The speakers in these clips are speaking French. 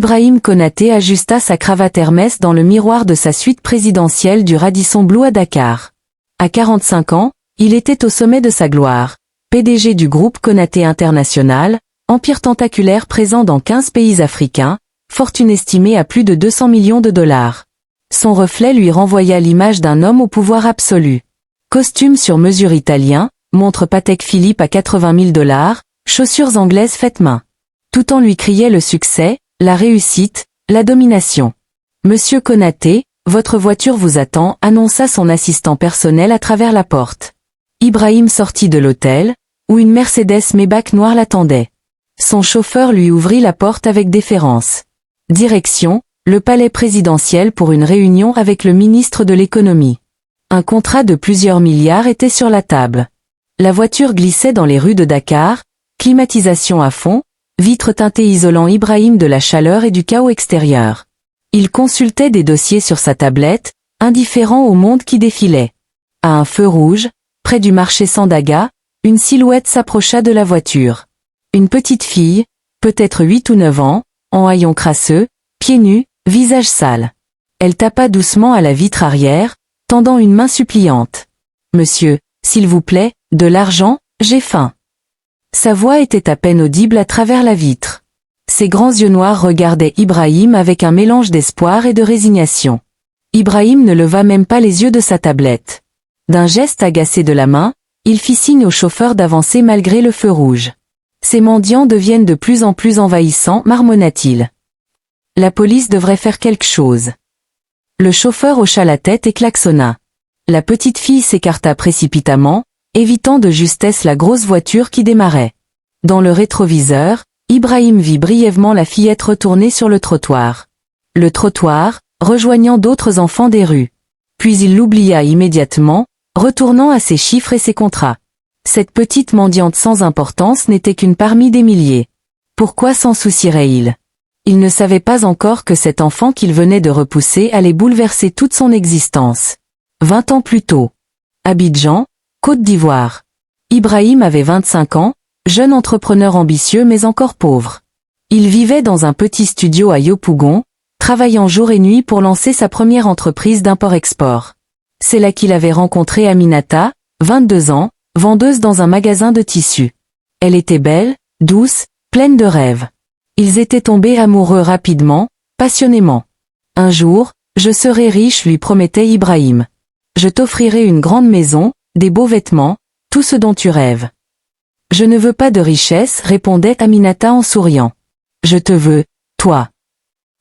Ibrahim Konaté ajusta sa cravate Hermès dans le miroir de sa suite présidentielle du Radisson Blu à Dakar. À 45 ans, il était au sommet de sa gloire. PDG du groupe Konaté International, empire tentaculaire présent dans 15 pays africains, fortune estimée à plus de 200 millions de dollars. Son reflet lui renvoya l'image d'un homme au pouvoir absolu. Costume sur mesure italien, montre Patek Philippe à 80 000 dollars, chaussures anglaises faites main. Tout en lui criait le succès, la réussite, la domination. Monsieur Konaté, votre voiture vous attend, annonça son assistant personnel à travers la porte. Ibrahim sortit de l'hôtel, où une Mercedes Maybach noire l'attendait. Son chauffeur lui ouvrit la porte avec déférence. Direction, le palais présidentiel pour une réunion avec le ministre de l'économie. Un contrat de plusieurs milliards était sur la table. La voiture glissait dans les rues de Dakar, climatisation à fond, vitres teintées isolant Ibrahim de la chaleur et du chaos extérieur. Il consultait des dossiers sur sa tablette, indifférent au monde qui défilait. À un feu rouge, près du marché Sandaga, une silhouette s'approcha de la voiture. Une petite fille, peut-être 8 ou 9 ans, en haillons crasseux, pieds nus, visage sale. Elle tapa doucement à la vitre arrière, tendant une main suppliante. « Monsieur, s'il vous plaît, de l'argent, j'ai faim. » Sa voix était à peine audible à travers la vitre. Ses grands yeux noirs regardaient Ibrahim avec un mélange d'espoir et de résignation. Ibrahim ne leva même pas les yeux de sa tablette. D'un geste agacé de la main, il fit signe au chauffeur d'avancer malgré le feu rouge. Ces mendiants deviennent de plus en plus envahissants, marmonna-t-il. La police devrait faire quelque chose. Le chauffeur hocha la tête et klaxonna. La petite fille s'écarta précipitamment, évitant de justesse la grosse voiture qui démarrait. Dans le rétroviseur, Ibrahim vit brièvement la fillette retourner sur le trottoir. Le trottoir, rejoignant d'autres enfants des rues. Puis il l'oublia immédiatement, retournant à ses chiffres et ses contrats. Cette petite mendiante sans importance n'était qu'une parmi des milliers. Pourquoi s'en soucierait-il? Il ne savait pas encore que cet enfant qu'il venait de repousser allait bouleverser toute son existence. 20 ans plus tôt. Abidjan, Côte d'Ivoire. Ibrahim avait 25 ans, jeune entrepreneur ambitieux mais encore pauvre. Il vivait dans un petit studio à Yopougon, travaillant jour et nuit pour lancer sa première entreprise d'import-export. C'est là qu'il avait rencontré Aminata, 22 ans, vendeuse dans un magasin de tissus. Elle était belle, douce, pleine de rêves. Ils étaient tombés amoureux rapidement, passionnément. Un jour, je serai riche, lui promettait Ibrahim. Je t'offrirai une grande maison, des beaux vêtements, tout ce dont tu rêves. Je ne veux pas de richesse, répondait Aminata en souriant. Je te veux, toi.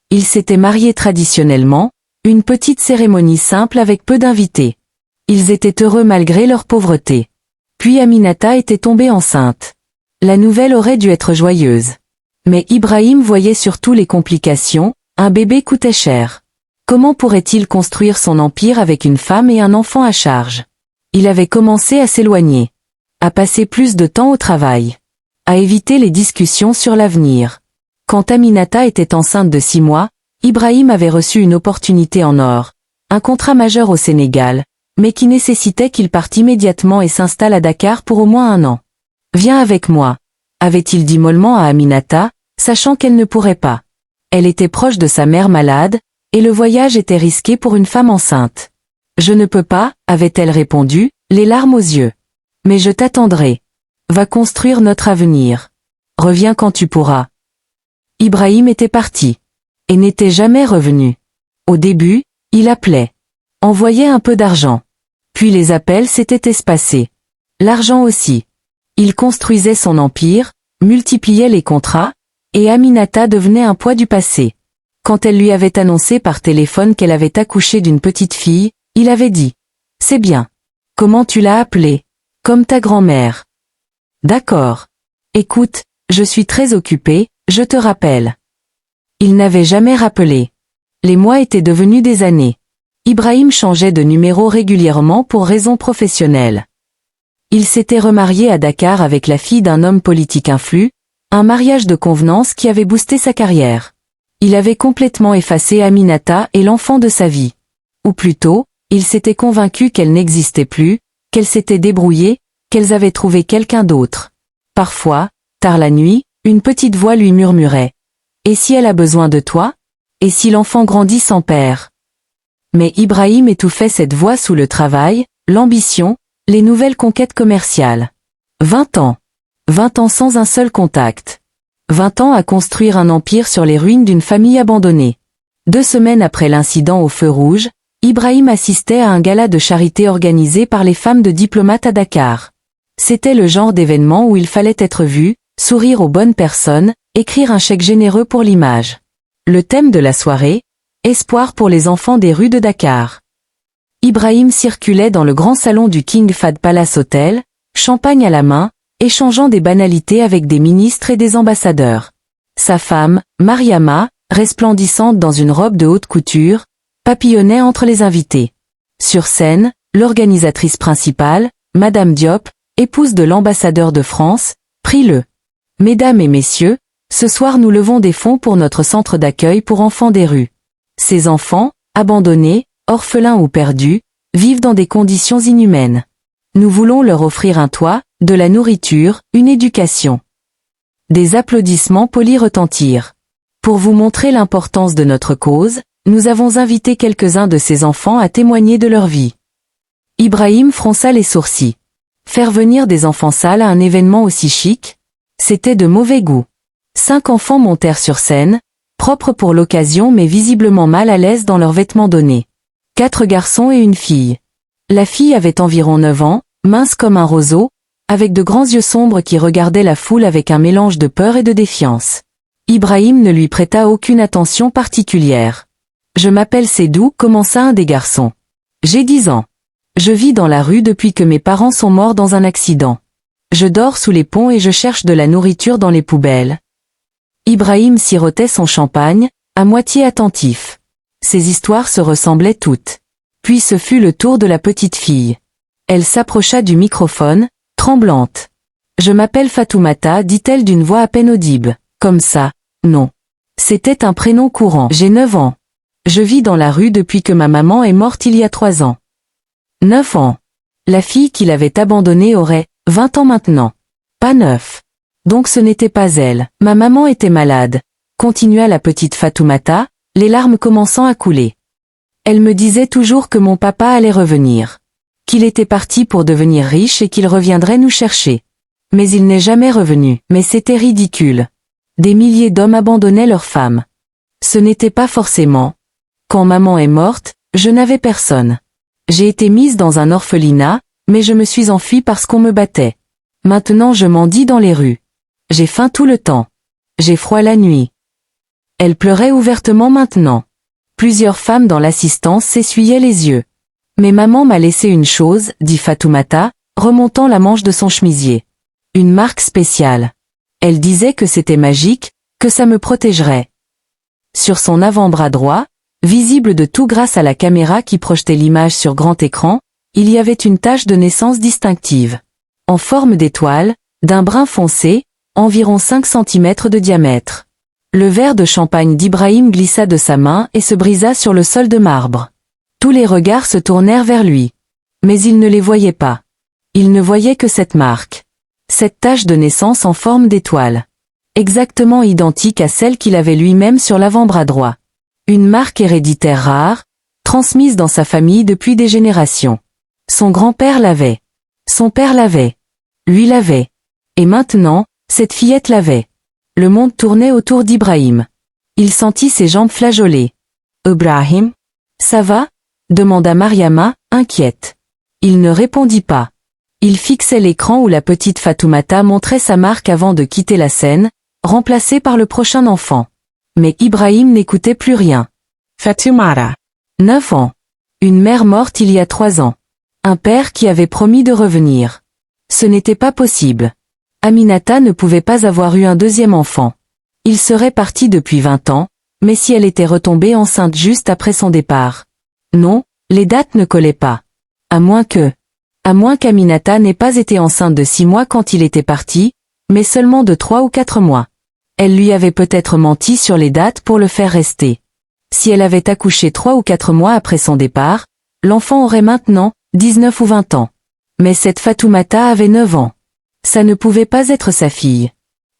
Ils s'étaient mariés traditionnellement, une petite cérémonie simple avec peu d'invités. Ils étaient heureux malgré leur pauvreté. Puis Aminata était tombée enceinte. La nouvelle aurait dû être joyeuse. Mais Ibrahim voyait surtout les complications, un bébé coûtait cher. Comment pourrait-il construire son empire avec une femme et un enfant à charge? Il avait commencé à s'éloigner. À passer plus de temps au travail. À éviter les discussions sur l'avenir. Quand Aminata était enceinte de 6 mois, Ibrahim avait reçu une opportunité en or, un contrat majeur au Sénégal, mais qui nécessitait qu'il parte immédiatement et s'installe à Dakar pour au moins 1 an. « Viens avec moi », avait-il dit mollement à Aminata, sachant qu'elle ne pourrait pas. Elle était proche de sa mère malade, et le voyage était risqué pour une femme enceinte. « Je ne peux pas », avait-elle répondu, les larmes aux yeux. « Mais je t'attendrai. Va construire notre avenir. Reviens quand tu pourras. » Ibrahim était parti. Et n'était jamais revenu. Au début, il appelait. Envoyait un peu d'argent. Puis les appels s'étaient espacés. L'argent aussi. Il construisait son empire, multipliait les contrats, et Aminata devenait un poids du passé. Quand elle lui avait annoncé par téléphone qu'elle avait accouché d'une petite fille, il avait dit « C'est bien. Comment tu l'as appelée? Comme ta grand-mère. » D'accord. Écoute, je suis très occupé, je te rappelle. Il n'avait jamais rappelé. Les mois étaient devenus des années. Ibrahim changeait de numéro régulièrement pour raisons professionnelles. Il s'était remarié à Dakar avec la fille d'un homme politique influent, un mariage de convenance qui avait boosté sa carrière. Il avait complètement effacé Aminata et l'enfant de sa vie. Ou plutôt, il s'était convaincu qu'elle n'existait plus, qu'elle s'était débrouillée, qu'elles avaient trouvé quelqu'un d'autre. Parfois, tard la nuit, une petite voix lui murmurait Et si elle a besoin de toi? Et si l'enfant grandit sans père? Mais Ibrahim étouffait cette voix sous le travail, l'ambition, les nouvelles conquêtes commerciales. 20 ans. 20 ans sans un seul contact. 20 ans à construire un empire sur les ruines d'une famille abandonnée. 2 semaines après l'incident au feu rouge, Ibrahim assistait à un gala de charité organisé par les femmes de diplomates à Dakar. C'était le genre d'événement où il fallait être vu, sourire aux bonnes personnes, écrire un chèque généreux pour l'image. Le thème de la soirée, espoir pour les enfants des rues de Dakar. Ibrahim circulait dans le grand salon du King Fahd Palace Hotel, champagne à la main, échangeant des banalités avec des ministres et des ambassadeurs. Sa femme, Mariama, resplendissante dans une robe de haute couture, papillonnait entre les invités. Sur scène, l'organisatrice principale, Madame Diop, épouse de l'ambassadeur de France, prit le « Mesdames et messieurs, ce soir nous levons des fonds pour notre centre d'accueil pour enfants des rues. Ces enfants, abandonnés, orphelins ou perdus, vivent dans des conditions inhumaines. Nous voulons leur offrir un toit, de la nourriture, une éducation. » Des applaudissements polis retentirent. Pour vous montrer l'importance de notre cause, nous avons invité quelques-uns de ces enfants à témoigner de leur vie. Ibrahim fronça les sourcils. Faire venir des enfants sales à un événement aussi chic? C'était de mauvais goût. 5 enfants montèrent sur scène, propres pour l'occasion mais visiblement mal à l'aise dans leurs vêtements donnés. 4 garçons et une fille. La fille avait environ 9 ans, mince comme un roseau, avec de grands yeux sombres qui regardaient la foule avec un mélange de peur et de défiance. Ibrahim ne lui prêta aucune attention particulière. « Je m'appelle Sédou » commença un des garçons. « J'ai 10 ans. Je vis dans la rue depuis que mes parents sont morts dans un accident. Je dors sous les ponts et je cherche de la nourriture dans les poubelles. » Ibrahim sirotait son champagne, à moitié attentif. Ces histoires se ressemblaient toutes. Puis ce fut le tour de la petite fille. Elle s'approcha du microphone, tremblante. « Je m'appelle Fatoumata » dit-elle d'une voix à peine audible. « Comme ça, non. C'était un prénom courant. J'ai 9 ans. Je vis dans la rue depuis que ma maman est morte il y a 3 ans. » 9 ans. La fille qui l'avait abandonnée aurait 20 ans maintenant. Pas 9. Donc ce n'était pas elle. Ma maman était malade, continua la petite Fatoumata, les larmes commençant à couler. Elle me disait toujours que mon papa allait revenir. Qu'il était parti pour devenir riche et qu'il reviendrait nous chercher. Mais il n'est jamais revenu. Mais c'était ridicule. Des milliers d'hommes abandonnaient leurs femmes. Ce n'était pas forcément. Quand maman est morte, je n'avais personne. J'ai été mise dans un orphelinat, mais je me suis enfuie parce qu'on me battait. Maintenant je mendie dans les rues. J'ai faim tout le temps. J'ai froid la nuit. Elle pleurait ouvertement maintenant. Plusieurs femmes dans l'assistance s'essuyaient les yeux. Mais maman m'a laissé une chose, dit Fatoumata, remontant la manche de son chemisier. Une marque spéciale. Elle disait que c'était magique, que ça me protégerait. Sur son avant-bras droit, visible de tout grâce à la caméra qui projetait l'image sur grand écran, il y avait une tache de naissance distinctive. En forme d'étoile, d'un brun foncé, environ 5 cm de diamètre. Le verre de champagne d'Ibrahim glissa de sa main et se brisa sur le sol de marbre. Tous les regards se tournèrent vers lui. Mais il ne les voyait pas. Il ne voyait que cette marque. Cette tache de naissance en forme d'étoile. Exactement identique à celle qu'il avait lui-même sur l'avant-bras droit. Une marque héréditaire rare, transmise dans sa famille depuis des générations. Son grand-père l'avait. Son père l'avait. Lui l'avait. Et maintenant, cette fillette l'avait. Le monde tournait autour d'Ibrahim. Il sentit ses jambes flageoler. « Ibrahim, ça va ?» demanda Mariama, inquiète. Il ne répondit pas. Il fixait l'écran où la petite Fatoumata montrait sa marque avant de quitter la scène, remplacée par le prochain enfant. Mais Ibrahim n'écoutait plus rien. Fatoumata. 9 ans. Une mère morte il y a 3 ans. Un père qui avait promis de revenir. Ce n'était pas possible. Aminata ne pouvait pas avoir eu un deuxième enfant. Il serait parti depuis 20 ans, mais si elle était retombée enceinte juste après son départ. Non, les dates ne collaient pas. À moins qu'Aminata n'ait pas été enceinte de 6 mois quand il était parti, mais seulement de 3 ou 4 mois. Elle lui avait peut-être menti sur les dates pour le faire rester. Si elle avait accouché 3 ou 4 mois après son départ, l'enfant aurait maintenant 19 ou 20 ans. Mais cette Fatoumata avait 9 ans. Ça ne pouvait pas être sa fille.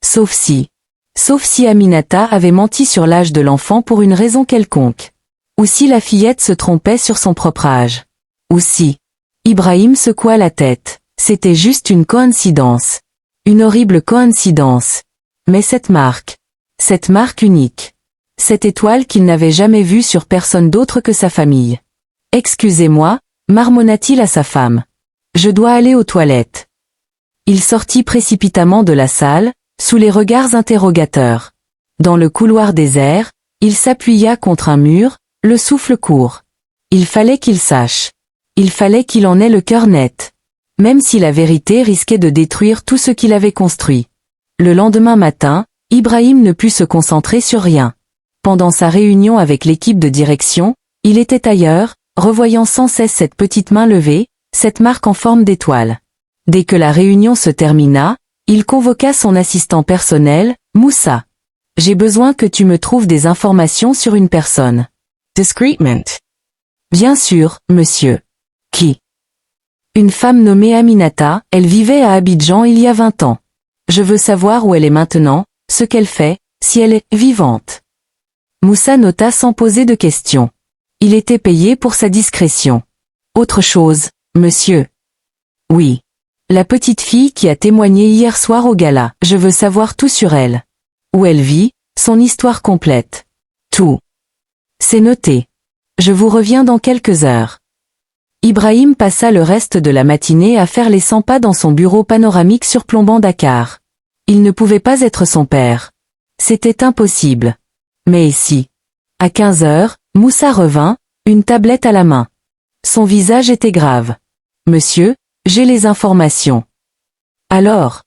Sauf si. Sauf si Aminata avait menti sur l'âge de l'enfant pour une raison quelconque. Ou si la fillette se trompait sur son propre âge. Ou si... Ibrahim secoua la tête. C'était juste une coïncidence. Une horrible coïncidence. Mais cette marque unique. Cette étoile qu'il n'avait jamais vue sur personne d'autre que sa famille. Excusez-moi, marmonna-t-il à sa femme. Je dois aller aux toilettes. Il sortit précipitamment de la salle, sous les regards interrogateurs. Dans le couloir désert, il s'appuya contre un mur, le souffle court. Il fallait qu'il sache. Il fallait qu'il en ait le cœur net. Même si la vérité risquait de détruire tout ce qu'il avait construit. Le lendemain matin, Ibrahim ne put se concentrer sur rien. Pendant sa réunion avec l'équipe de direction, il était ailleurs, revoyant sans cesse cette petite main levée, cette marque en forme d'étoile. Dès que la réunion se termina, il convoqua son assistant personnel, Moussa. « J'ai besoin que tu me trouves des informations sur une personne. » Discreetment. « Bien sûr, monsieur. »« Qui ?»« Une femme nommée Aminata, elle vivait à Abidjan il y a 20 ans. Je veux savoir où elle est maintenant, ce qu'elle fait, si elle est vivante. » Moussa nota sans poser de questions. Il était payé pour sa discrétion. « Autre chose, monsieur. »« Oui. La petite fille qui a témoigné hier soir au gala. Je veux savoir tout sur elle. Où elle vit, son histoire complète. Tout. » « C'est noté. Je vous reviens dans quelques heures. » Ibrahim passa le reste de la matinée à faire les 100 pas dans son bureau panoramique surplombant Dakar. Il ne pouvait pas être son père. C'était impossible. Mais ici. À 15 heures, Moussa revint, une tablette à la main. Son visage était grave. « Monsieur, j'ai les informations. » Alors.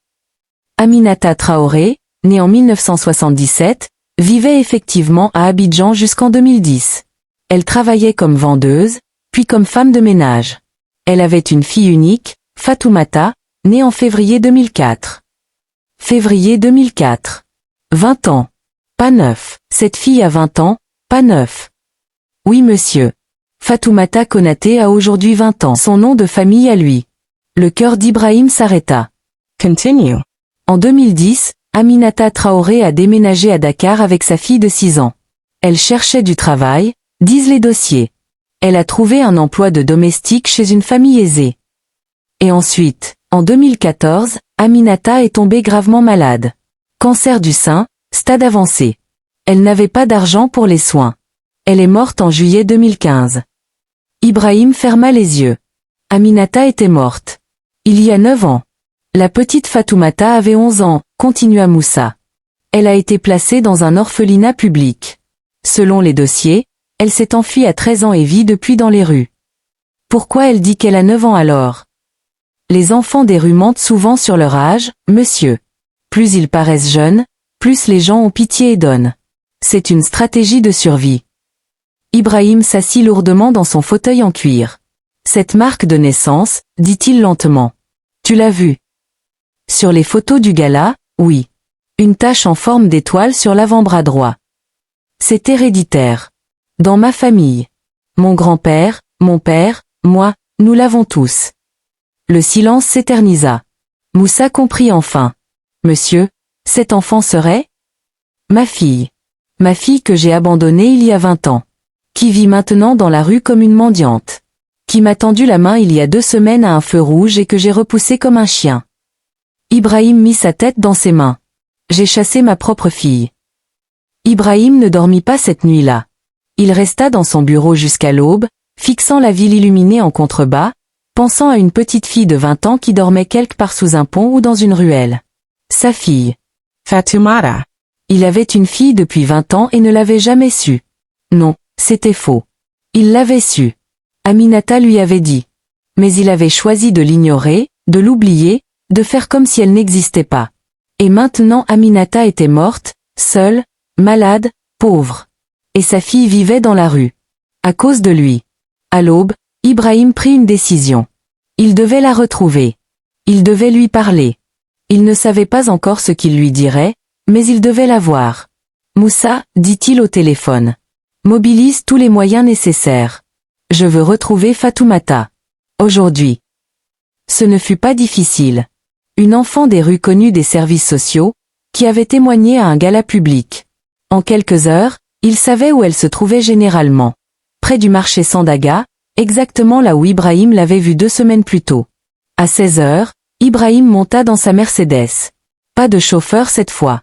Aminata Traoré, née en 1977, vivait effectivement à Abidjan jusqu'en 2010. Elle travaillait comme vendeuse, puis comme femme de ménage. Elle avait une fille unique, Fatoumata, née en février 2004. Février 2004. 20 ans. Pas neuf. Cette fille a 20 ans, pas neuf. Oui monsieur. Fatoumata Konaté a aujourd'hui 20 ans. Son nom de famille à lui. Le cœur d'Ibrahim s'arrêta. Continue. En 2010, Aminata Traoré a déménagé à Dakar avec sa fille de 6 ans. Elle cherchait du travail, disent les dossiers. Elle a trouvé un emploi de domestique chez une famille aisée. Et ensuite, en 2014, Aminata est tombée gravement malade. Cancer du sein, stade avancé. Elle n'avait pas d'argent pour les soins. Elle est morte en juillet 2015. Ibrahim ferma les yeux. Aminata était morte. Il y a 9 ans. La petite Fatoumata avait 11 ans, continua Moussa. Elle a été placée dans un orphelinat public. Selon les dossiers, elle s'est enfuie à 13 ans et vit depuis dans les rues. Pourquoi elle dit qu'elle a 9 ans alors? Les enfants des rues mentent souvent sur leur âge, monsieur. Plus ils paraissent jeunes, plus les gens ont pitié et donnent. C'est une stratégie de survie. Ibrahim s'assit lourdement dans son fauteuil en cuir. Cette marque de naissance, dit-il lentement. Tu l'as vue? Sur les photos du gala, oui. Une tache en forme d'étoile sur l'avant-bras droit. C'est héréditaire. Dans ma famille. Mon grand-père, mon père, moi, nous l'avons tous. Le silence s'éternisa. Moussa comprit enfin. Monsieur, cet enfant serait? Ma fille. Ma fille que j'ai abandonnée il y a 20 ans. Qui vit maintenant dans la rue comme une mendiante. Qui m'a tendu la main il y a 2 semaines à un feu rouge et que j'ai repoussé comme un chien. Ibrahim mit sa tête dans ses mains. J'ai chassé ma propre fille. Ibrahim ne dormit pas cette nuit-là. Il resta dans son bureau jusqu'à l'aube, fixant la ville illuminée en contrebas, pensant à une petite fille de 20 ans qui dormait quelque part sous un pont ou dans une ruelle. Sa fille. Fatoumata. Il avait une fille depuis 20 ans et ne l'avait jamais su. Non, c'était faux. Il l'avait su. Aminata lui avait dit. Mais il avait choisi de l'ignorer, de l'oublier, de faire comme si elle n'existait pas. Et maintenant Aminata était morte, seule, malade, pauvre. Et sa fille vivait dans la rue. À cause de lui. À l'aube, Ibrahim prit une décision. Il devait la retrouver. Il devait lui parler. Il ne savait pas encore ce qu'il lui dirait, mais il devait la voir. Moussa, dit-il au téléphone. Mobilise tous les moyens nécessaires. Je veux retrouver Fatoumata. Aujourd'hui. Ce ne fut pas difficile. Une enfant des rues connue des services sociaux, qui avait témoigné à un gala public. En quelques heures, il savait où elle se trouvait généralement. Près du marché Sandaga, exactement là où Ibrahim l'avait vue 2 semaines plus tôt. À 16 heures, Ibrahim monta dans sa Mercedes. Pas de chauffeur cette fois.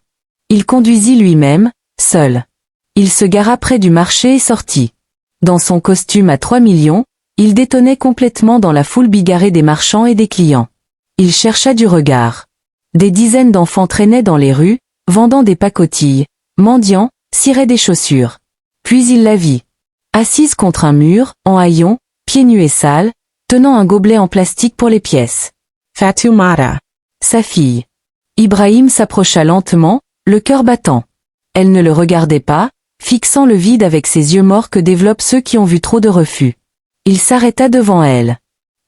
Il conduisit lui-même, seul. Il se gara près du marché et sortit. Dans son costume à 3 millions, il détonnait complètement dans la foule bigarrée des marchands et des clients. Il chercha du regard. Des dizaines d'enfants traînaient dans les rues, vendant des pacotilles, mendiant, ciraient des chaussures. Puis il la vit. Assise contre un mur, en haillons, pieds nus et sales, tenant un gobelet en plastique pour les pièces. Fatoumata. Sa fille. Ibrahim s'approcha lentement, le cœur battant. Elle ne le regardait pas, fixant le vide avec ces yeux morts que développent ceux qui ont vu trop de refus. Il s'arrêta devant elle.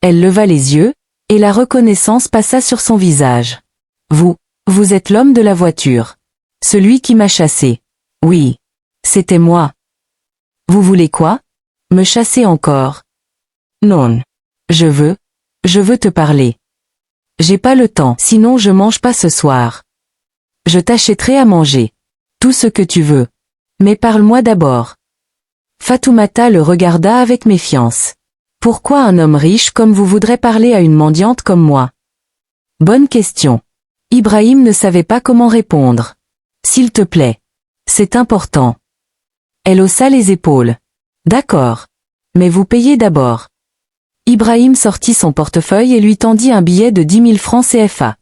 Elle leva les yeux, et la reconnaissance passa sur son visage. Vous êtes l'homme de la voiture. Celui qui m'a chassé. Oui. C'était moi. Vous voulez quoi? Me chasser encore? Non. Je veux te parler. J'ai pas le temps, sinon je mange pas ce soir. Je t'achèterai à manger. Tout ce que tu veux. Mais parle-moi d'abord. Fatoumata le regarda avec méfiance. Pourquoi un homme riche comme vous voudrait parler à une mendiante comme moi? Bonne question. Ibrahim ne savait pas comment répondre. S'il te plaît. C'est important. Elle haussa les épaules. D'accord. Mais vous payez d'abord. Ibrahim sortit son portefeuille et lui tendit un billet de 10 000 francs CFA.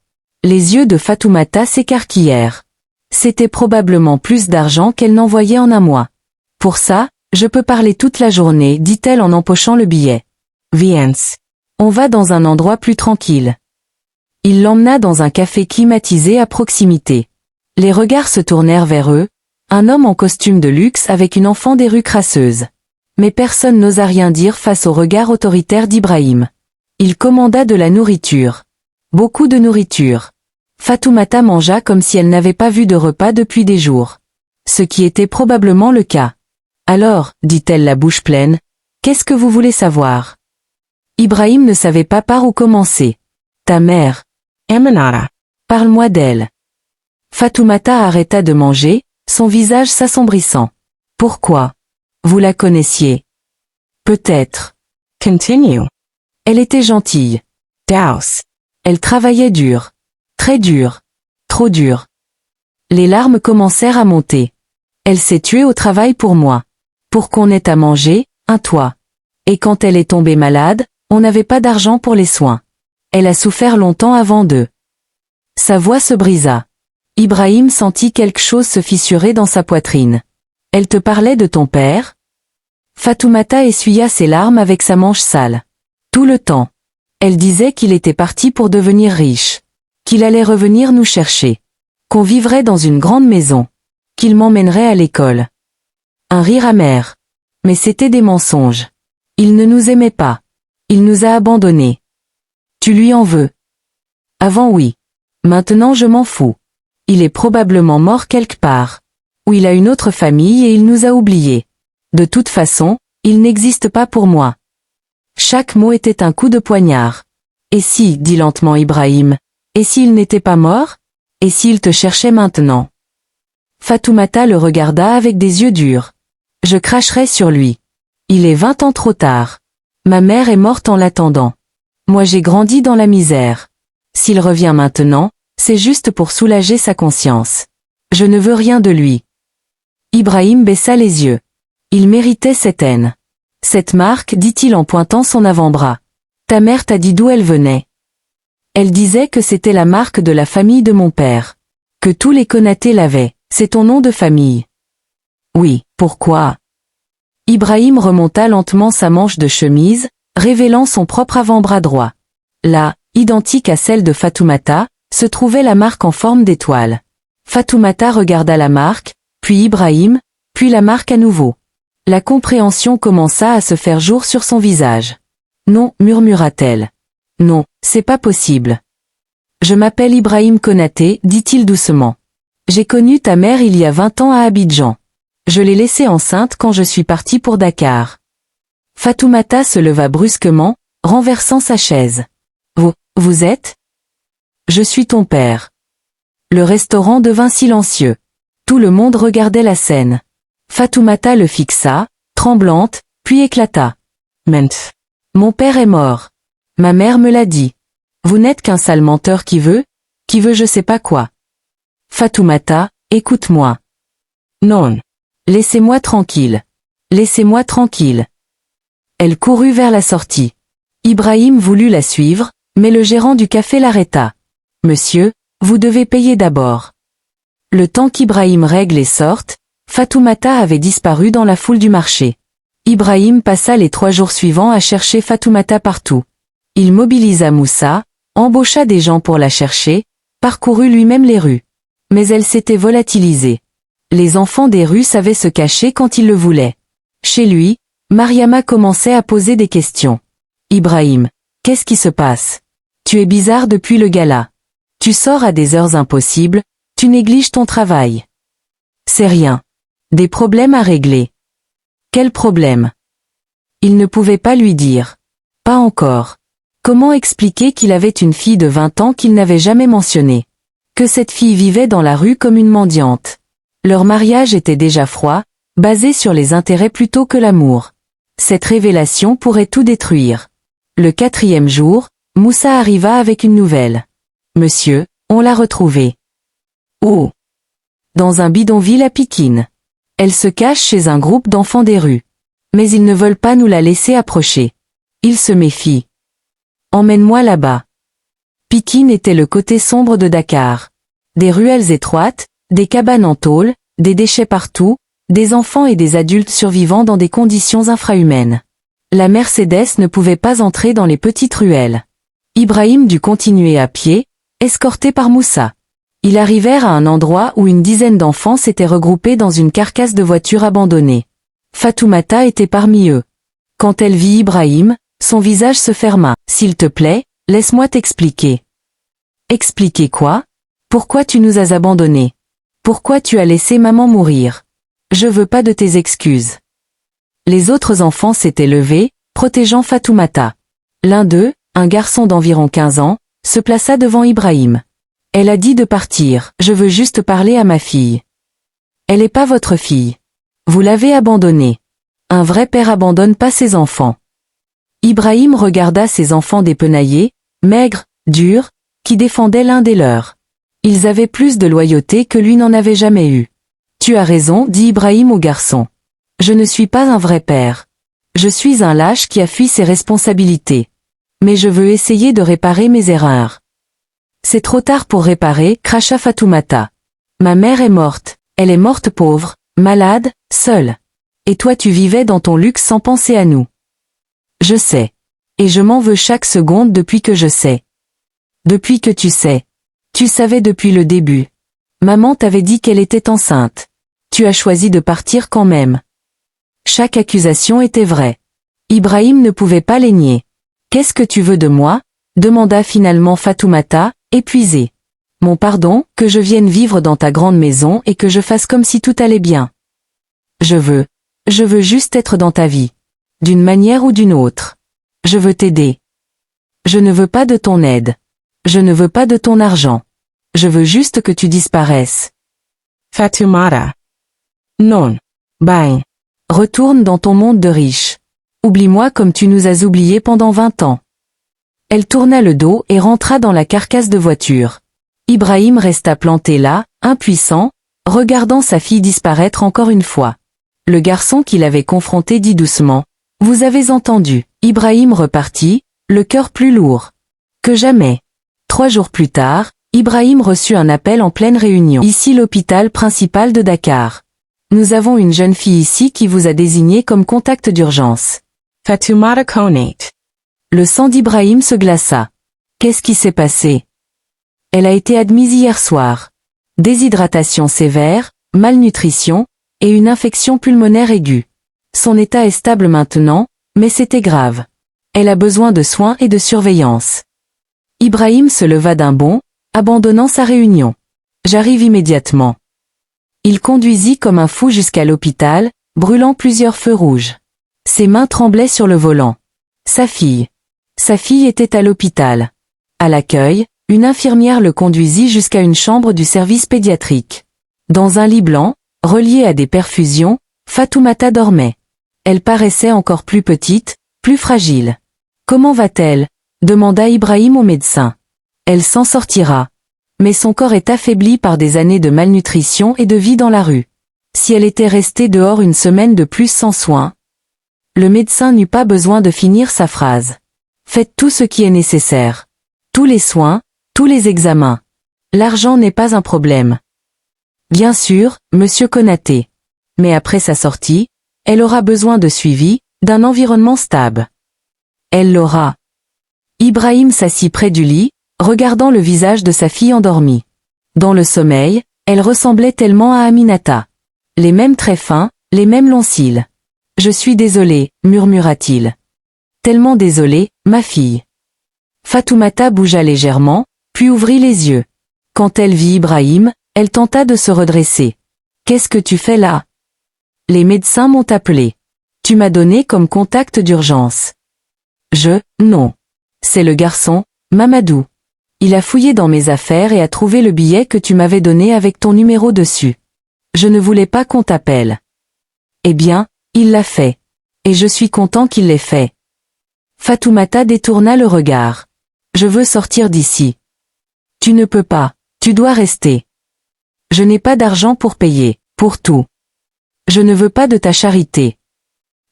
Les yeux de Fatoumata s'écarquillèrent. C'était probablement plus d'argent qu'elle n'envoyait en un mois. Pour ça, je peux parler toute la journée, dit-elle en empochant le billet. Viens. On va dans un endroit plus tranquille. Il l'emmena dans un café climatisé à proximité. Les regards se tournèrent vers eux, un homme en costume de luxe avec une enfant des rues crasseuses. Mais personne n'osa rien dire face au regard autoritaire d'Ibrahim. Il commanda de la nourriture. Beaucoup de nourriture. Fatoumata mangea comme si elle n'avait pas vu de repas depuis des jours. Ce qui était probablement le cas. Alors, dit-elle la bouche pleine, qu'est-ce que vous voulez savoir? Ibrahim ne savait pas par où commencer. Ta mère. Emanara. Parle-moi d'elle. Fatoumata arrêta de manger, son visage s'assombrissant. Pourquoi? Vous la connaissiez? Peut-être. Continue. Elle était gentille. Daus. Elle travaillait dur. Très dur. Trop dur. Les larmes commencèrent à monter. Elle s'est tuée au travail pour moi. Pour qu'on ait à manger, un toit. Et quand elle est tombée malade, on n'avait pas d'argent pour les soins. Elle a souffert longtemps avant d'eux. Sa voix se brisa. Ibrahim sentit quelque chose se fissurer dans sa poitrine. Elle te parlait de ton père? Fatoumata essuya ses larmes avec sa manche sale. Tout le temps. Elle disait qu'il était parti pour devenir riche. Qu'il allait revenir nous chercher. Qu'on vivrait dans une grande maison. Qu'il m'emmènerait à l'école. Un rire amer. Mais c'était des mensonges. Il ne nous aimait pas. Il nous a abandonnés. Tu lui en veux? Avant oui. Maintenant je m'en fous. Il est probablement mort quelque part. Ou il a une autre famille et il nous a oubliés. De toute façon, il n'existe pas pour moi. Chaque mot était un coup de poignard. Et si, dit lentement Ibrahim, et s'il n'était pas mort? Et s'il te cherchait maintenant? Fatoumata le regarda avec des yeux durs. Je cracherai sur lui. Il est 20 ans trop tard. Ma mère est morte en l'attendant. Moi j'ai grandi dans la misère. S'il revient maintenant, c'est juste pour soulager sa conscience. Je ne veux rien de lui. Ibrahim baissa les yeux. Il méritait cette haine. Cette marque, dit-il en pointant son avant-bras. Ta mère t'a dit d'où elle venait. Elle disait que c'était la marque de la famille de mon père. Que tous les Konaté l'avaient. C'est ton nom de famille. Oui, pourquoi? Ibrahim remonta lentement sa manche de chemise, révélant son propre avant-bras droit. Là, identique à celle de Fatoumata, se trouvait la marque en forme d'étoile. Fatoumata regarda la marque, puis Ibrahim, puis la marque à nouveau. La compréhension commença à se faire jour sur son visage. Non, murmura-t-elle. Non, c'est pas possible. Je m'appelle Ibrahim Konaté, dit-il doucement. J'ai connu ta mère il y a 20 ans à Abidjan. Je l'ai laissée enceinte quand je suis parti pour Dakar. Fatoumata se leva brusquement, renversant sa chaise. Vous êtes? Je suis ton père. Le restaurant devint silencieux. Tout le monde regardait la scène. Fatoumata le fixa, tremblante, puis éclata. Ment. Mon père est mort. Ma mère me l'a dit. Vous n'êtes qu'un sale menteur qui veut je sais pas quoi. Fatoumata, écoute-moi. Non. Laissez-moi tranquille. Laissez-moi tranquille. Elle courut vers la sortie. Ibrahim voulut la suivre, mais le gérant du café l'arrêta. Monsieur, vous devez payer d'abord. Le temps qu'Ibrahim règle et sorte, Fatoumata avait disparu dans la foule du marché. Ibrahim passa les 3 jours suivants à chercher Fatoumata partout. Il mobilisa Moussa, embaucha des gens pour la chercher, parcourut lui-même les rues. Mais elle s'était volatilisée. Les enfants des rues savaient se cacher quand ils le voulaient. Chez lui, Mariama commençait à poser des questions. Ibrahim, qu'est-ce qui se passe? Tu es bizarre depuis le gala. Tu sors à des heures impossibles, tu négliges ton travail. C'est rien. Des problèmes à régler. Quel problème? Il ne pouvait pas lui dire. Pas encore. Comment expliquer qu'il avait une fille de 20 ans qu'il n'avait jamais mentionnée? Que cette fille vivait dans la rue comme une mendiante. Leur mariage était déjà froid, basé sur les intérêts plutôt que l'amour. Cette révélation pourrait tout détruire. Le 4e jour, Moussa arriva avec une nouvelle. Monsieur, on l'a retrouvée. Où? Dans un bidonville à Pikine. Elle se cache chez un groupe d'enfants des rues. Mais ils ne veulent pas nous la laisser approcher. Ils se méfient. Emmène-moi là-bas. Pikine était le côté sombre de Dakar. Des ruelles étroites, des cabanes en tôle, des déchets partout, des enfants et des adultes survivant dans des conditions infrahumaines. La Mercedes ne pouvait pas entrer dans les petites ruelles. Ibrahim dut continuer à pied, escorté par Moussa. Ils arrivèrent à un endroit où une dizaine d'enfants s'étaient regroupés dans une carcasse de voiture abandonnée. Fatoumata était parmi eux. Quand elle vit Ibrahim, son visage se ferma. « S'il te plaît, laisse-moi t'expliquer. » « Expliquer quoi? Pourquoi tu nous as abandonnés? Pourquoi tu as laissé maman mourir? Je veux pas de tes excuses. » Les autres enfants s'étaient levés, protégeant Fatoumata. L'un d'eux, un garçon d'environ 15 ans, se plaça devant Ibrahim. « Elle a dit de partir, je veux juste parler à ma fille. » « Elle est pas votre fille. Vous l'avez abandonnée. Un vrai père abandonne pas ses enfants. » Ibrahim regarda ses enfants dépenaillés, maigres, durs, qui défendaient l'un des leurs. Ils avaient plus de loyauté que lui n'en avait jamais eu. « Tu as raison, dit Ibrahim au garçon. Je ne suis pas un vrai père. Je suis un lâche qui a fui ses responsabilités. Mais je veux essayer de réparer mes erreurs. » « C'est trop tard pour réparer, cracha Fatoumata. Ma mère est morte, elle est morte pauvre, malade, seule. Et toi tu vivais dans ton luxe sans penser à nous. Je sais. Et je m'en veux chaque seconde depuis que je sais. Depuis que tu sais. Tu savais depuis le début. Maman t'avait dit qu'elle était enceinte. Tu as choisi de partir quand même. Chaque accusation était vraie. Ibrahim ne pouvait pas les nier. Qu'est-ce que tu veux de moi? Demanda finalement Fatoumata, épuisée. Mon pardon, que je vienne vivre dans ta grande maison et que je fasse comme si tout allait bien. Je veux juste être dans ta vie. D'une manière ou d'une autre. Je veux t'aider. Je ne veux pas de ton aide. Je ne veux pas de ton argent. Je veux juste que tu disparaisses. Fatoumata. Non. Ben. Retourne dans ton monde de riche. Oublie-moi comme tu nous as oubliés pendant 20 ans. Elle tourna le dos et rentra dans la carcasse de voiture. Ibrahim resta planté là, impuissant, regardant sa fille disparaître encore une fois. Le garçon qui l'avait confronté dit doucement, « Vous avez entendu. » Ibrahim repartit, le cœur plus lourd que jamais. 3 jours plus tard, Ibrahim reçut un appel en pleine réunion. Ici l'hôpital principal de Dakar. Nous avons une jeune fille ici qui vous a désigné comme contact d'urgence. Fatoumata Konate. Le sang d'Ibrahim se glaça. Qu'est-ce qui s'est passé? Elle a été admise hier soir. Déshydratation sévère, malnutrition, et une infection pulmonaire aiguë. Son état est stable maintenant, mais c'était grave. Elle a besoin de soins et de surveillance. Ibrahim se leva d'un bond, abandonnant sa réunion. J'arrive immédiatement. Il conduisit comme un fou jusqu'à l'hôpital, brûlant plusieurs feux rouges. Ses mains tremblaient sur le volant. Sa fille était à l'hôpital. À l'accueil, Une infirmière le conduisit jusqu'à une chambre du service pédiatrique. Dans un lit blanc, relié à des perfusions, Fatoumata dormait. Elle paraissait encore plus petite, plus fragile. « Comment va-t-elle » demanda Ibrahim au médecin. « Elle s'en sortira. Mais son corps est affaibli par des années de malnutrition et de vie dans la rue. Si elle était restée dehors une semaine de plus sans soins. » Le médecin n'eut pas besoin de finir sa phrase. « Faites tout ce qui est nécessaire. Tous les soins, tous les examens. L'argent n'est pas un problème. » Bien sûr, monsieur Konaté. Mais après sa sortie, elle aura besoin de suivi, d'un environnement stable. Elle l'aura. Ibrahim s'assit près du lit, regardant le visage de sa fille endormie. Dans le sommeil, elle ressemblait tellement à Aminata. Les mêmes traits fins, les mêmes longs cils. « Je suis désolé, murmura-t-il. Tellement désolé, ma fille. » Fatoumata bougea légèrement, puis ouvrit les yeux. Quand elle vit Ibrahim, elle tenta de se redresser. « Qu'est-ce que tu fais là ?»« Les médecins m'ont appelé. Tu m'as donné comme contact d'urgence. » Non. C'est le garçon, Mamadou. Il a fouillé dans mes affaires et a trouvé le billet que tu m'avais donné avec ton numéro dessus. Je ne voulais pas qu'on t'appelle. Eh bien, il l'a fait. Et je suis content qu'il l'ait fait. Fatoumata détourna le regard. Je veux sortir d'ici. Tu ne peux pas, tu dois rester. Je n'ai pas d'argent pour payer, pour tout. Je ne veux pas de ta charité.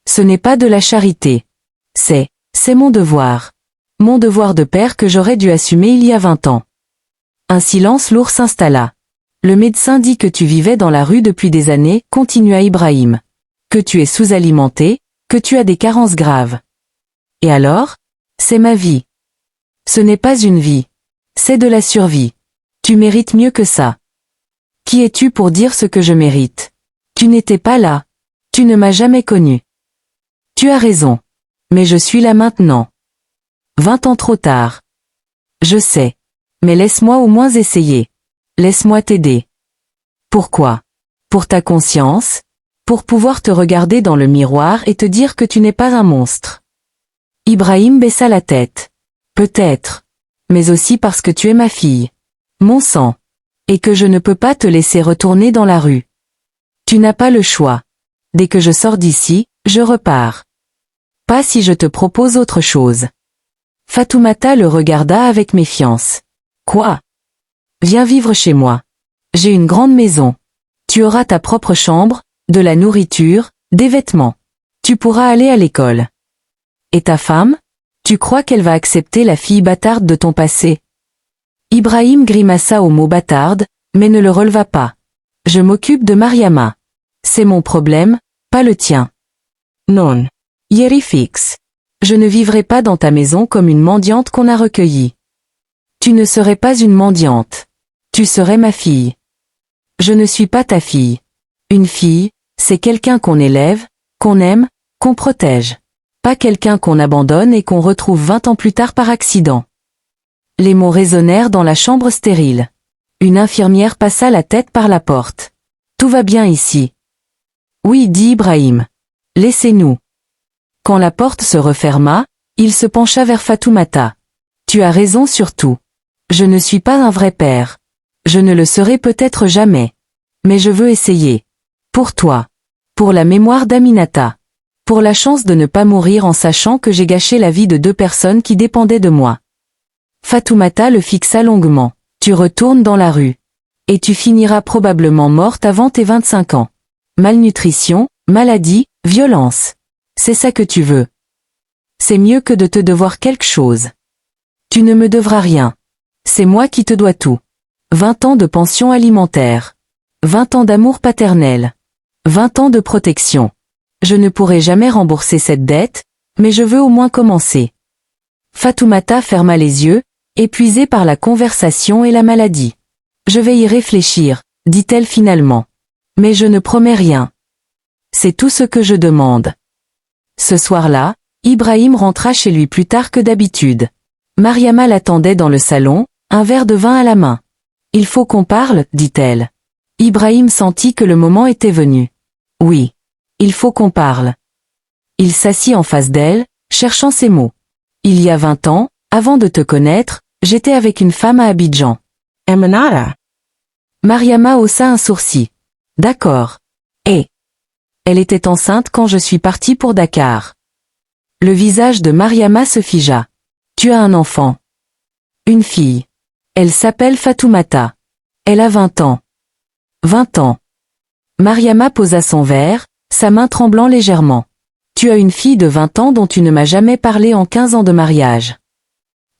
Ce n'est pas de la charité. C'est mon devoir. Mon devoir de père que j'aurais dû assumer il y a 20 ans. Un silence lourd s'installa. Le médecin dit que tu vivais dans la rue depuis des années, continua Ibrahim. Que tu es sous-alimenté, que tu as des carences graves. Et alors? C'est ma vie. Ce n'est pas une vie. C'est de la survie. Tu mérites mieux que ça. Qui es-tu pour dire ce que je mérite? Tu n'étais pas là. Tu ne m'as jamais connu. Tu as raison. Mais je suis là maintenant. 20 ans trop tard. Je sais. Mais laisse-moi au moins essayer. Laisse-moi t'aider. Pourquoi? Pour ta conscience? Pour pouvoir te regarder dans le miroir et te dire que tu n'es pas un monstre. Ibrahim baissa la tête. Peut-être. Mais aussi parce que tu es ma fille. Mon sang. Et que je ne peux pas te laisser retourner dans la rue. Tu n'as pas le choix. Dès que je sors d'ici, je repars. Pas si je te propose autre chose. Fatoumata le regarda avec méfiance. Quoi? Viens vivre chez moi. J'ai une grande maison. Tu auras ta propre chambre, de la nourriture, des vêtements. Tu pourras aller à l'école. Et ta femme? Tu crois qu'elle va accepter la fille bâtarde de ton passé? Ibrahim grimaça au mot bâtarde, mais ne le releva pas. Je m'occupe de Mariama. C'est mon problème, pas le tien. Non. Yeri fixe. Je ne vivrai pas dans ta maison comme une mendiante qu'on a recueillie. Tu ne serais pas une mendiante. Tu serais ma fille. Je ne suis pas ta fille. Une fille, c'est quelqu'un qu'on élève, qu'on aime, qu'on protège. Pas quelqu'un qu'on abandonne et qu'on retrouve 20 ans plus tard par accident. Les mots résonnèrent dans la chambre stérile. Une infirmière passa la tête par la porte. Tout va bien ici. Oui, dit Ibrahim. Laissez-nous. Quand la porte se referma, il se pencha vers Fatoumata. Tu as raison sur tout. Je ne suis pas un vrai père. Je ne le serai peut-être jamais. Mais je veux essayer. Pour toi. Pour la mémoire d'Aminata. Pour la chance de ne pas mourir en sachant que j'ai gâché la vie de 2 personnes qui dépendaient de moi. Fatoumata le fixa longuement. Tu retournes dans la rue. Et tu finiras probablement morte avant tes 25 ans. Malnutrition, maladie, violence. C'est ça que tu veux. C'est mieux que de te devoir quelque chose. Tu ne me devras rien. C'est moi qui te dois tout. 20 ans de pension alimentaire. 20 ans d'amour paternel. 20 ans de protection. Je ne pourrai jamais rembourser cette dette, mais je veux au moins commencer. Fatoumata ferma les yeux, épuisée par la conversation et la maladie. Je vais y réfléchir, dit-elle finalement. Mais je ne promets rien. C'est tout ce que je demande. Ce soir-là, Ibrahim rentra chez lui plus tard que d'habitude. Mariama l'attendait dans le salon, un verre de vin à la main. « Il faut qu'on parle, dit-elle. Ibrahim sentit que le moment était venu. « Oui. Il faut qu'on parle. » Il s'assit en face d'elle, cherchant ses mots. « Il y a 20 ans, avant de te connaître, J'étais avec une femme à Abidjan. Emanata. Mariama haussa un sourcil. D'accord. Et elle était enceinte quand je suis partie pour Dakar. Le visage de Mariama se figea. Tu as un enfant. Une fille. Elle s'appelle Fatoumata. Elle a 20 ans. 20 ans. Mariama posa son verre, sa main tremblant légèrement. Tu as une fille de 20 ans dont tu ne m'as jamais parlé en 15 ans de mariage.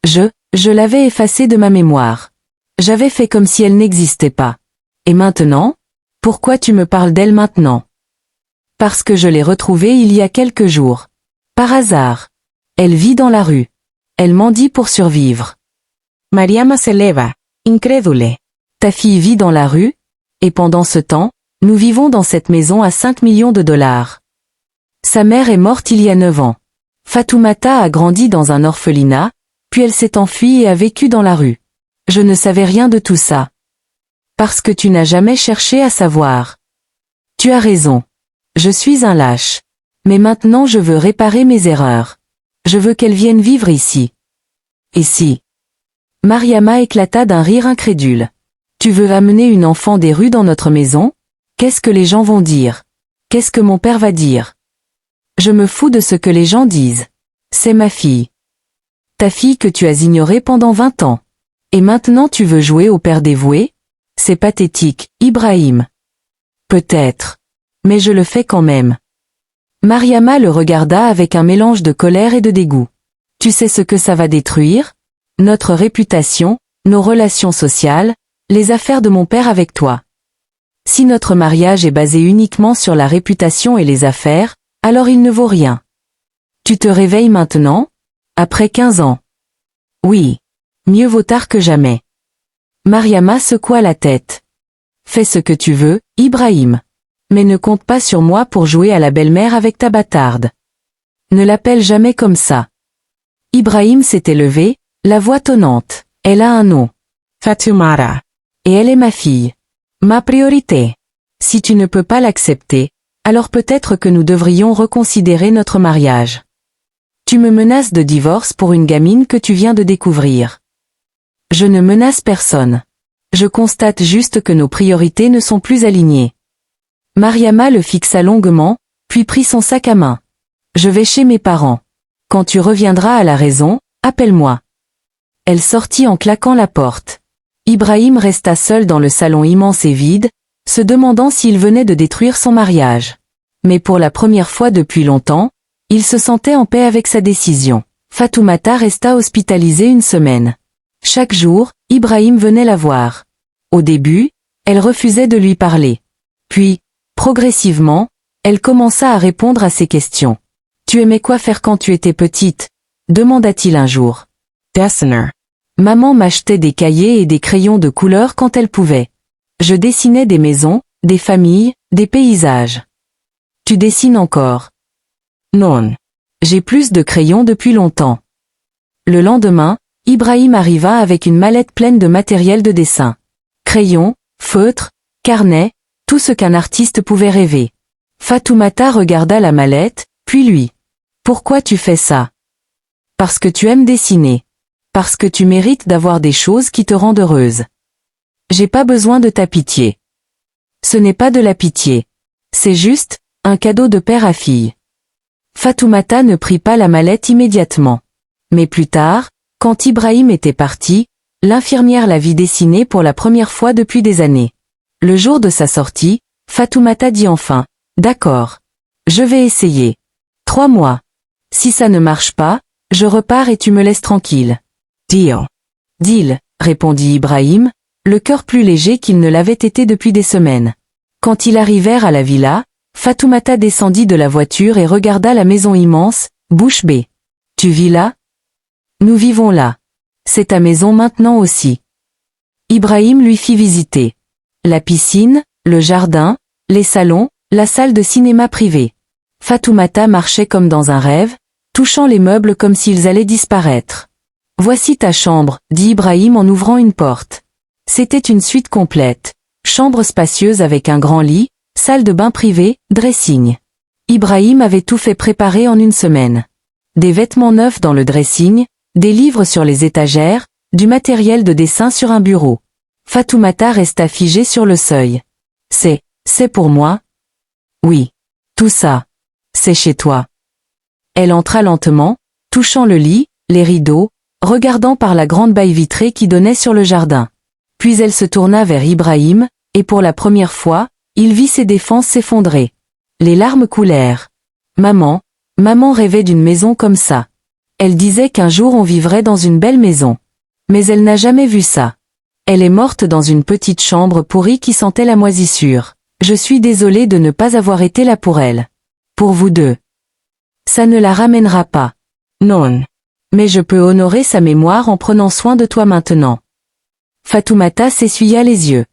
Je l'avais effacée de ma mémoire. J'avais fait comme si elle n'existait pas. Et maintenant? Pourquoi tu me parles d'elle maintenant? Parce que je l'ai retrouvée il y a quelques jours. Par hasard. Elle vit dans la rue. Elle mendie pour survivre. Mariama se leva, incrédule. Ta fille vit dans la rue? Et pendant ce temps, nous vivons dans cette maison à 5 millions de dollars. Sa mère est morte il y a 9 ans. Fatoumata a grandi dans un orphelinat, puis elle s'est enfuie et a vécu dans la rue. Je ne savais rien de tout ça. Parce que tu n'as jamais cherché à savoir. Tu as raison. Je suis un lâche. Mais maintenant je veux réparer mes erreurs. Je veux qu'elle vienne vivre ici. Ici. Mariama éclata d'un rire incrédule. Tu veux amener une enfant des rues dans notre maison? Qu'est-ce que les gens vont dire? Qu'est-ce que mon père va dire? Je me fous de ce que les gens disent. C'est ma fille. Ta fille que tu as ignorée pendant 20 ans. Et maintenant tu veux jouer au père dévoué? C'est pathétique, Ibrahim. Peut-être. Mais je le fais quand même. Mariama le regarda avec un mélange de colère et de dégoût. Tu sais ce que ça va détruire? Notre réputation, nos relations sociales, les affaires de mon père avec toi. Si notre mariage est basé uniquement sur la réputation et les affaires, alors il ne vaut rien. Tu te réveilles maintenant? Après 15 ans. Oui. Mieux vaut tard que jamais. Mariama secoua la tête. Fais ce que tu veux, Ibrahim. Mais ne compte pas sur moi pour jouer à la belle-mère avec ta bâtarde. Ne l'appelle jamais comme ça. Ibrahim s'était levé, la voix tonnante. Elle a un nom. Fatoumata. Et elle est ma fille. Ma priorité. Si tu ne peux pas l'accepter, alors peut-être que nous devrions reconsidérer notre mariage. Tu me menaces de divorce pour une gamine que tu viens de découvrir. Je ne menace personne. Je constate juste que nos priorités ne sont plus alignées. Mariama le fixa longuement, puis prit son sac à main. Je vais chez mes parents. Quand tu reviendras à la raison, appelle-moi. Elle sortit en claquant la porte. Ibrahim resta seul dans le salon immense et vide, se demandant s'il venait de détruire son mariage. Mais pour la première fois depuis longtemps, il se sentait en paix avec sa décision. Fatoumata resta hospitalisée une semaine. Chaque jour, Ibrahim venait la voir. Au début, elle refusait de lui parler. Puis, progressivement, elle commença à répondre à ses questions. « Tu aimais quoi faire quand tu étais petite ?» demanda-t-il un jour. « Dessiner. Maman m'achetait des cahiers et des crayons de couleur quand elle pouvait. Je dessinais des maisons, des familles, des paysages. »« Tu dessines encore ?»« Non. J'ai plus de crayons depuis longtemps. » Le lendemain, Ibrahim arriva avec une mallette pleine de matériel de dessin. Crayons, feutres, carnets, tout ce qu'un artiste pouvait rêver. Fatoumata regarda la mallette, puis lui. « Pourquoi tu fais ça ?»« Parce que tu aimes dessiner. Parce que tu mérites d'avoir des choses qui te rendent heureuse. J'ai pas besoin de ta pitié. » Ce n'est pas de la pitié. C'est juste, un cadeau de père à fille. Fatoumata ne prit pas la mallette immédiatement. Mais plus tard, quand Ibrahim était parti, l'infirmière la vit dessiner pour la première fois depuis des années. Le jour de sa sortie, Fatoumata dit enfin, « D'accord. Je vais essayer. 3 mois. Si ça ne marche pas, je repars et tu me laisses tranquille. »« Deal. »« Deal, » répondit Ibrahim, le cœur plus léger qu'il ne l'avait été depuis des semaines. Quand ils arrivèrent à la villa, Fatoumata descendit de la voiture et regarda la maison immense, bouche bée. « Tu vis là ? » ?»« Nous vivons là. C'est ta maison maintenant aussi. » Ibrahim lui fit visiter la piscine, le jardin, les salons, la salle de cinéma privée. Fatoumata marchait comme dans un rêve, touchant les meubles comme s'ils allaient disparaître. « Voici ta chambre, » dit Ibrahim en ouvrant une porte. C'était une suite complète. Chambre spacieuse avec un grand lit, salle de bain privée, dressing. Ibrahim avait tout fait préparer en une semaine. Des vêtements neufs dans le dressing, des livres sur les étagères, du matériel de dessin sur un bureau. Fatoumata resta figée sur le seuil. C'est pour moi? Oui. Tout ça. C'est chez toi. Elle entra lentement, touchant le lit, les rideaux, regardant par la grande baie vitrée qui donnait sur le jardin. Puis elle se tourna vers Ibrahim, et pour la première fois, il vit ses défenses s'effondrer. Les larmes coulèrent. Maman rêvait d'une maison comme ça. Elle disait qu'un jour on vivrait dans une belle maison. Mais elle n'a jamais vu ça. Elle est morte dans une petite chambre pourrie qui sentait la moisissure. Je suis désolée de ne pas avoir été là pour elle. Pour vous deux. Ça ne la ramènera pas. Non. Mais je peux honorer sa mémoire en prenant soin de toi maintenant. Fatoumata s'essuya les yeux.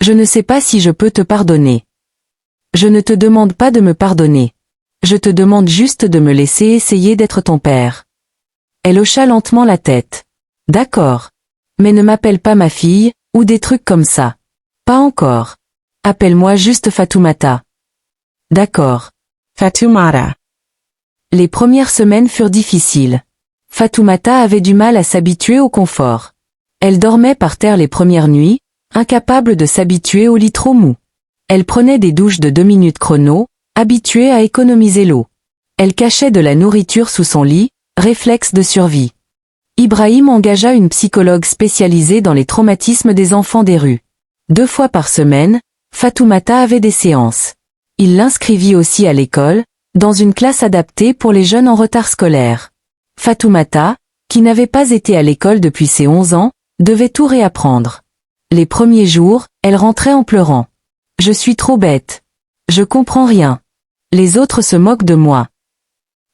Je ne sais pas si je peux te pardonner. Je ne te demande pas de me pardonner. Je te demande juste de me laisser essayer d'être ton père. Elle hocha lentement la tête. D'accord. Mais ne m'appelle pas ma fille, ou des trucs comme ça. Pas encore. Appelle-moi juste Fatoumata. D'accord. Fatoumata. Les premières semaines furent difficiles. Fatoumata avait du mal à s'habituer au confort. Elle dormait par terre les premières nuits, incapable de s'habituer au lit trop mou. Elle prenait des douches de 2 minutes chrono, habituée à économiser l'eau. Elle cachait de la nourriture sous son lit, réflexe de survie. Ibrahim engagea une psychologue spécialisée dans les traumatismes des enfants des rues. 2 fois par semaine, Fatoumata avait des séances. Il l'inscrivit aussi à l'école, dans une classe adaptée pour les jeunes en retard scolaire. Fatoumata, qui n'avait pas été à l'école depuis ses 11 ans, devait tout réapprendre. Les premiers jours, elle rentrait en pleurant. « Je suis trop bête. Je comprends rien. Les autres se moquent de moi. »«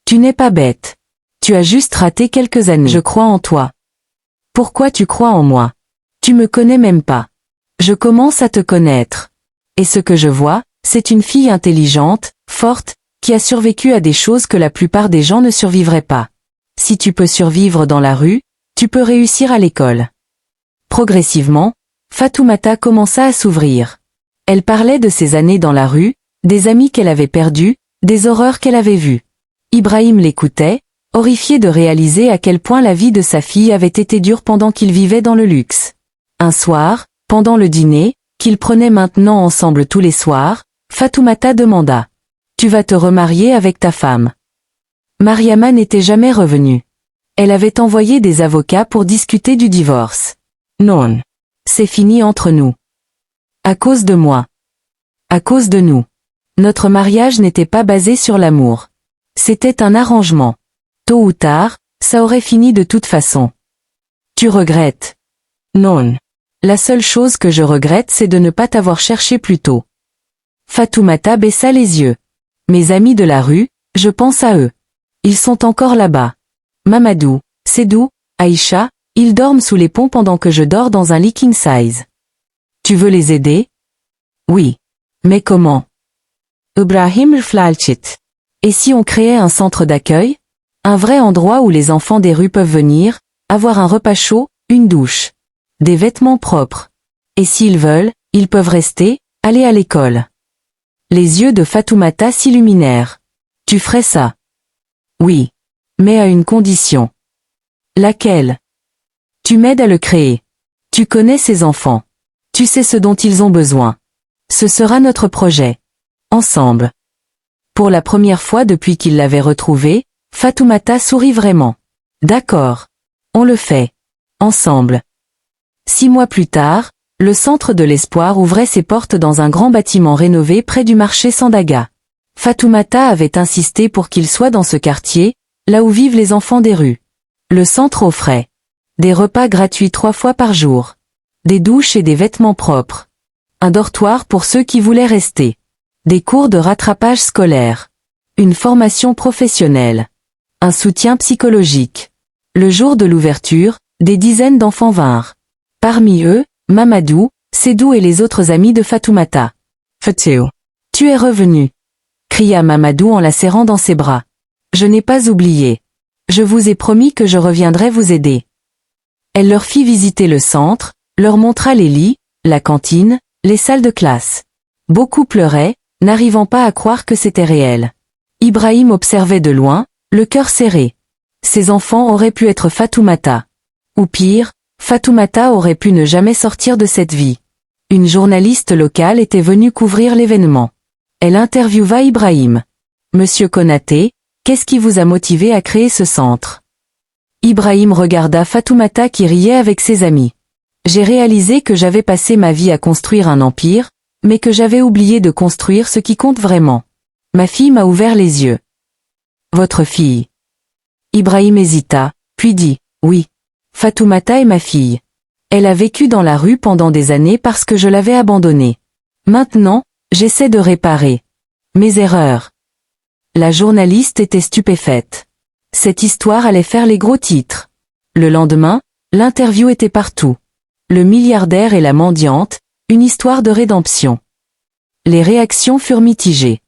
Tu n'es pas bête. Tu as juste raté quelques années. Je crois en toi. »« Pourquoi tu crois en moi? Tu me connais même pas. Je commence à te connaître. Et ce que je vois, c'est une fille intelligente, forte, qui a survécu à des choses que la plupart des gens ne survivraient pas. Si tu peux survivre dans la rue, tu peux réussir à l'école. » Progressivement, Fatoumata commença à s'ouvrir. Elle parlait de ses années dans la rue, des amis qu'elle avait perdus, des horreurs qu'elle avait vues. Ibrahim l'écoutait, horrifié de réaliser à quel point la vie de sa fille avait été dure pendant qu'ils vivaient dans le luxe. Un soir, pendant le dîner, qu'ils prenaient maintenant ensemble tous les soirs, Fatoumata demanda « Tu vas te remarier avec ta femme ?» Mariama n'était jamais revenue. Elle avait envoyé des avocats pour discuter du divorce. « Non. C'est fini entre nous. À cause de moi. À cause de nous. Notre mariage n'était pas basé sur l'amour. C'était un arrangement. Tôt ou tard, ça aurait fini de toute façon. Tu regrettes? Non. La seule chose que je regrette c'est de ne pas t'avoir cherché plus tôt. » Fatoumata baissa les yeux. « Mes amis de la rue, je pense à eux. Ils sont encore là-bas. Mamadou, Sédou, Aïcha, ils dorment sous les ponts pendant que je dors dans un lit king size. Tu veux les aider? Oui. Mais comment? Ibrahim Rflalchit. Et si on créait un centre d'accueil? Un vrai endroit où les enfants des rues peuvent venir, avoir un repas chaud, une douche. Des vêtements propres. Et s'ils veulent, ils peuvent rester, aller à l'école. » Les yeux de Fatoumata s'illuminèrent. « Tu ferais ça? » Oui. Mais à une condition. Laquelle? Tu m'aides à le créer. Tu connais ces enfants. Tu sais ce dont ils ont besoin. Ce sera notre projet. Ensemble. Pour la première fois depuis qu'il l'avait retrouvée, Fatoumata sourit vraiment. D'accord. On le fait. Ensemble. 6 mois plus tard, le Centre de l'Espoir ouvrait ses portes dans un grand bâtiment rénové près du marché Sandaga. Fatoumata avait insisté pour qu'il soit dans ce quartier, là où vivent les enfants des rues. Le centre offrait des repas gratuits 3 fois par jour, des douches et des vêtements propres, un dortoir pour ceux qui voulaient rester, des cours de rattrapage scolaire, une formation professionnelle, un soutien psychologique. Le jour de l'ouverture, des dizaines d'enfants vinrent. Parmi eux, Mamadou, Sédou et les autres amis de Fatoumata. « Fatou, tu es revenu !» cria Mamadou en la serrant dans ses bras. « Je n'ai pas oublié. Je vous ai promis que je reviendrais vous aider. » Elle leur fit visiter le centre, leur montra les lits, la cantine, les salles de classe. Beaucoup pleuraient, n'arrivant pas à croire que c'était réel. Ibrahim observait de loin, le cœur serré. Ces enfants auraient pu être Fatoumata. Ou pire, Fatoumata aurait pu ne jamais sortir de cette vie. Une journaliste locale était venue couvrir l'événement. Elle interviewa Ibrahim. Monsieur Konaté, qu'est-ce qui vous a motivé à créer ce centre? Ibrahim regarda Fatoumata qui riait avec ses amis. J'ai réalisé que j'avais passé ma vie à construire un empire, mais que j'avais oublié de construire ce qui compte vraiment. Ma fille m'a ouvert les yeux. Votre fille? Ibrahim hésita, puis dit, oui. Fatoumata est ma fille. Elle a vécu dans la rue pendant des années parce que je l'avais abandonnée. Maintenant, j'essaie de réparer mes erreurs. La journaliste était stupéfaite. Cette histoire allait faire les gros titres. Le lendemain, l'interview était partout. Le milliardaire et la mendiante, une histoire de rédemption. Les réactions furent mitigées.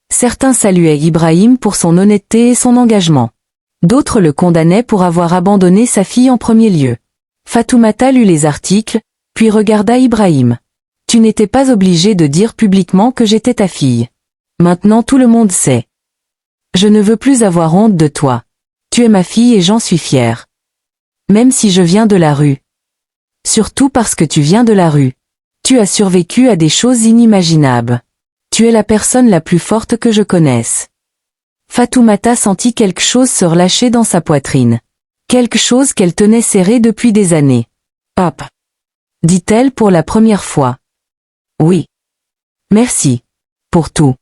Certains saluaient Ibrahim pour son honnêteté et son engagement. D'autres le condamnaient pour avoir abandonné sa fille en premier lieu. Fatoumata lut les articles, puis regarda Ibrahim. Tu n'étais pas obligé de dire publiquement que j'étais ta fille. Maintenant tout le monde sait. Je ne veux plus avoir honte de toi. Tu es ma fille et j'en suis fier. Même si je viens de la rue. Surtout parce que tu viens de la rue. Tu as survécu à des choses inimaginables. Tu es la personne la plus forte que je connaisse. Fatoumata sentit quelque chose se relâcher dans sa poitrine. Quelque chose qu'elle tenait serré depuis des années. Hop, dit-elle pour la première fois. Oui. Merci. Pour tout.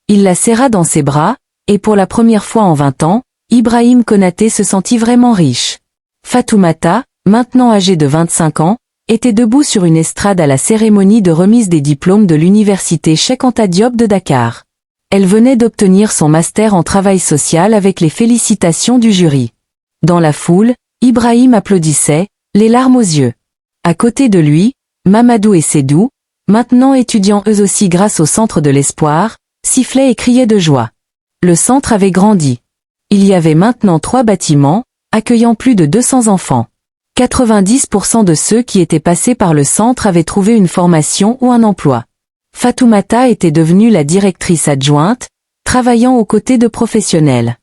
Il la serra dans ses bras, et pour la première fois en 20 ans, Ibrahim Konaté se sentit vraiment riche. Fatoumata, maintenant âgée de 25 ans, était debout sur une estrade à la cérémonie de remise des diplômes de l'université Cheikh Anta Diop de Dakar. Elle venait d'obtenir son master en travail social avec les félicitations du jury. Dans la foule, Ibrahim applaudissait, les larmes aux yeux. À côté de lui, Mamadou et Sédou, maintenant étudiants eux aussi grâce au Centre de l'Espoir, sifflaient et criaient de joie. Le centre avait grandi. Il y avait maintenant 3 bâtiments, accueillant plus de 200 enfants. 90% de ceux qui étaient passés par le centre avaient trouvé une formation ou un emploi. Fatoumata était devenue la directrice adjointe, travaillant aux côtés de professionnels,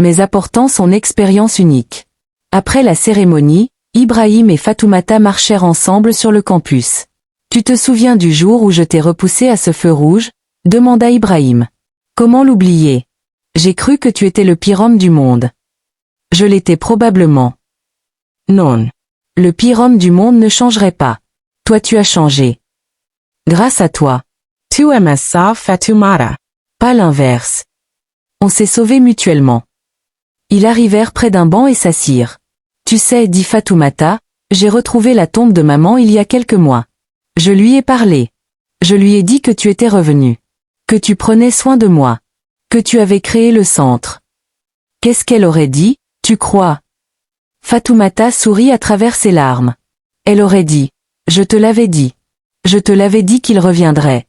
mais apportant son expérience unique. Après la cérémonie, Ibrahim et Fatoumata marchèrent ensemble sur le campus. « Tu te souviens du jour où je t'ai repoussé à ce feu rouge ?» demanda Ibrahim. « Comment l'oublier? J'ai cru que tu étais le pire homme du monde. » « Je l'étais probablement. » « Non. Le pire homme du monde ne changerait pas. Toi tu as changé. Grâce à toi. » Tu aimes ça, Fatoumata? Pas l'inverse. On s'est sauvés mutuellement. Ils arrivèrent près d'un banc et s'assirent. « Tu sais, dit Fatoumata, j'ai retrouvé la tombe de maman il y a quelques mois. Je lui ai parlé. Je lui ai dit que tu étais revenu. Que tu prenais soin de moi. Que tu avais créé le centre. » Qu'est-ce qu'elle aurait dit, tu crois? Fatoumata sourit à travers ses larmes. Elle aurait dit, « Je te l'avais dit. Je te l'avais dit qu'il reviendrait. »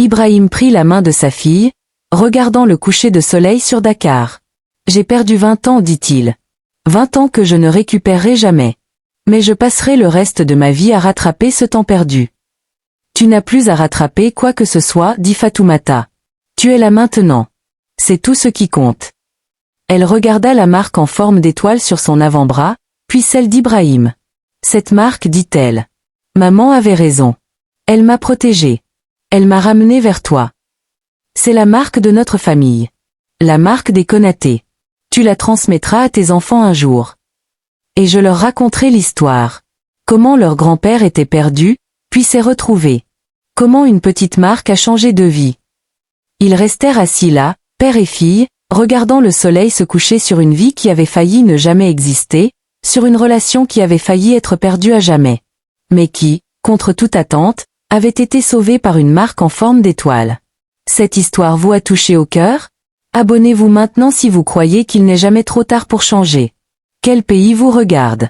Ibrahim prit la main de sa fille, regardant le coucher de soleil sur Dakar. « J'ai perdu 20 ans, dit-il. 20 ans que je ne récupérerai jamais. Mais je passerai le reste de ma vie à rattraper ce temps perdu. » Tu n'as plus à rattraper quoi que ce soit, dit Fatoumata. Tu es là maintenant. C'est tout ce qui compte. Elle regarda la marque en forme d'étoile sur son avant-bras, puis celle d'Ibrahim. Cette marque, dit-elle. Maman avait raison. Elle m'a protégée. Elle m'a ramenée vers toi. C'est la marque de notre famille. La marque des Konaté. Tu la transmettras à tes enfants un jour. Et je leur raconterai l'histoire. Comment leur grand-père était perdu, puis s'est retrouvé. Comment une petite marque a changé de vie. Ils restèrent assis là, père et fille, regardant le soleil se coucher sur une vie qui avait failli ne jamais exister, sur une relation qui avait failli être perdue à jamais. Mais qui, contre toute attente, avait été sauvée par une marque en forme d'étoile. Cette histoire vous a touché au cœur? Abonnez-vous maintenant si vous croyez qu'il n'est jamais trop tard pour changer. Quel pays vous regarde?